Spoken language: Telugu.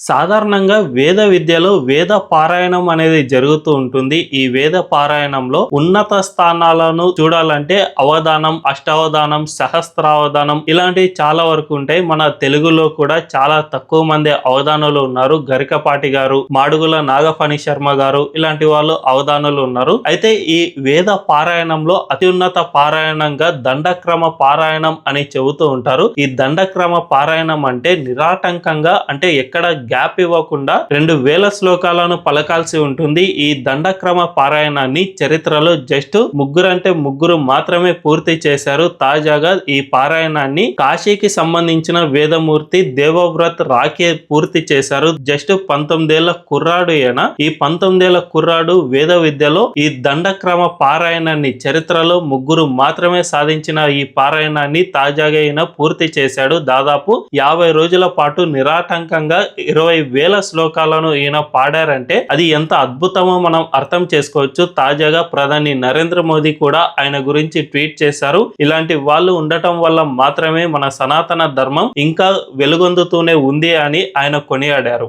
సాధారణంగా వేద విద్యలో వేద పారాయణం అనేది జరుగుతూ ఉంటుంది. ఈ వేద పారాయణంలో ఉన్నత స్థానాలను చూడాలంటే అవధానం, అష్టావధానం, సహస్రావధానం ఇలాంటివి చాలా వరకు ఉంటాయి. మన తెలుగులో కూడా చాలా తక్కువ మంది అవధానులు ఉన్నారు. గరికపాటి గారు, మాడుగుల నాగఫణి శర్మ గారు ఇలాంటి వాళ్ళు అవధానులు ఉన్నారు. అయితే ఈ వేద పారాయణంలో అత్యున్నత పారాయణంగా దండక్రమ పారాయణం అని చెబుతూ ఉంటారు. ఈ దండక్రమ పారాయణం అంటే నిరాటంకంగా, అంటే ఎక్కడ గ్యాప్ ఇవ్వకుండా 2000 శ్లోకాలను పలకాల్సి ఉంటుంది. ఈ దండక్రమ పారాయణాన్ని చరిత్రలో జస్ట్ ముగ్గురు మాత్రమే పూర్తి చేశారు. తాజాగా ఈ పారాయణాన్ని కాశీకి సంబంధించిన వేదమూర్తి దేవవ్రత్ రాకే పూర్తి చేశారు. జస్ట్ 19 ఏళ్ల కుర్రాడు ఈయన. ఈ 19 ఏళ్ల కుర్రాడు వేద విద్యలో ఈ దండక్రమ పారాయణాన్ని చరిత్రలో ముగ్గురు మాత్రమే సాధించిన ఈ పారాయణాన్ని తాజాగా ఈయన పూర్తి చేశాడు. దాదాపు 50 రోజుల పాటు నిరాటంకంగా 20,000 శ్లోకాలను ఈయన పాడారంటే అది ఎంత అద్భుతమో మనం అర్థం చేసుకోవచ్చు. తాజాగా ప్రధాని నరేంద్ర మోదీ కూడా ఆయన గురించి ట్వీట్ చేశారు. ఇలాంటి వాళ్ళు ఉండటం వల్ల మాత్రమే మన సనాతన ధర్మం ఇంకా వెలుగొందుతూనే ఉంది అని ఆయన కొనియాడారు.